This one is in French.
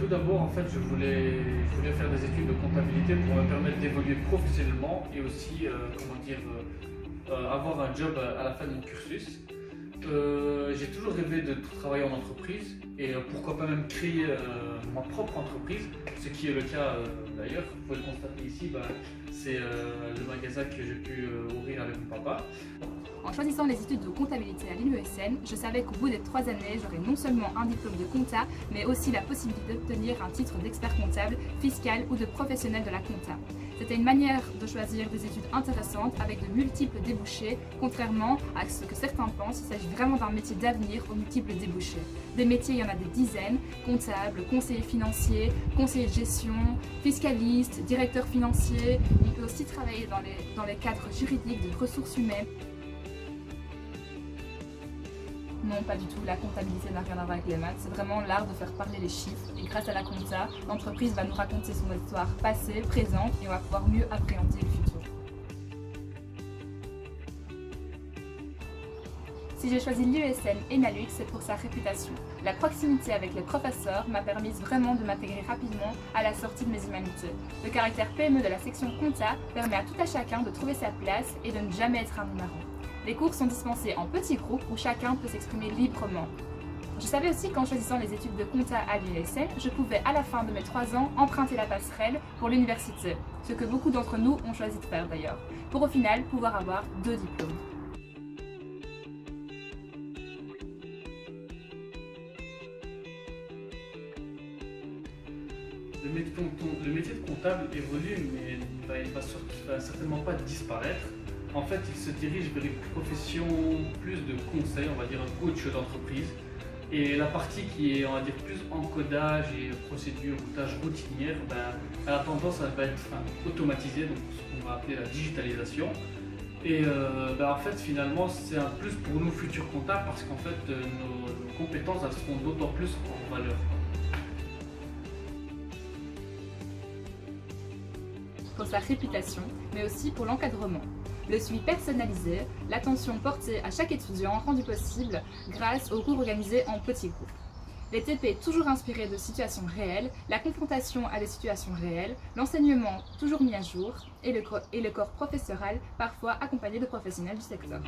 tout d'abord, en fait, je voulais faire des études de comptabilité pour me permettre d'évoluer professionnellement et aussi, avoir un job à la fin de mon cursus. J'ai toujours rêvé de travailler en entreprise et pourquoi pas même créer ma propre entreprise, ce qui est le cas d'ailleurs. Vous pouvez le constater ici, c'est le magasin que j'ai pu ouvrir avec mon papa. En choisissant les études de comptabilité à l'UESN, je savais qu'au bout des 3 années, j'aurais non seulement un diplôme de compta, mais aussi la possibilité d'obtenir un titre d'expert comptable, fiscal ou de professionnel de la compta. C'était une manière de choisir des études intéressantes avec de multiples débouchés, contrairement à ce que certains pensent, il s'agit vraiment d'un métier d'avenir aux multiples débouchés. Des métiers, il y en a des dizaines, comptable, conseiller financier, conseiller de gestion, fiscaliste, directeur financier. On peut aussi travailler dans les cadres juridiques de ressources humaines. Non, pas du tout. La comptabilité n'a rien à voir avec les maths. C'est vraiment l'art de faire parler les chiffres. Et grâce à la compta, l'entreprise va nous raconter son histoire passée, présente, et on va pouvoir mieux appréhender le futur. Si j'ai choisi l'UESN et NALUX, c'est pour sa réputation. La proximité avec les professeurs m'a permis vraiment de m'intégrer rapidement à la sortie de mes humanités. Le caractère PME de la section compta permet à tout à chacun de trouver sa place et de ne jamais être un numéro. Les cours sont dispensés en petits groupes où chacun peut s'exprimer librement. Je savais aussi qu'en choisissant les études de compta à l'UESN, je pouvais à la fin de mes 3 ans emprunter la passerelle pour l'université, ce que beaucoup d'entre nous ont choisi de faire d'ailleurs, pour au final pouvoir avoir 2 diplômes. Le métier de comptable évolue, mais il va certainement pas disparaître. En fait, il se dirige vers une profession plus de conseil, on va dire un coach d'entreprise. Et la partie qui est, on va dire, plus encodage et procédure ou tâches routinières, elle a tendance à être automatisée, donc ce qu'on va appeler la digitalisation. Et en fait, finalement, c'est un plus pour nous futurs comptables parce qu'en fait, nos compétences elles seront d'autant plus en valeur. Pour sa réputation, mais aussi pour l'encadrement. Le suivi personnalisé, l'attention portée à chaque étudiant rendu possible grâce aux cours organisés en petits groupes. Les TP toujours inspirés de situations réelles, la confrontation à des situations réelles, l'enseignement toujours mis à jour et le corps professoral parfois accompagné de professionnels du secteur.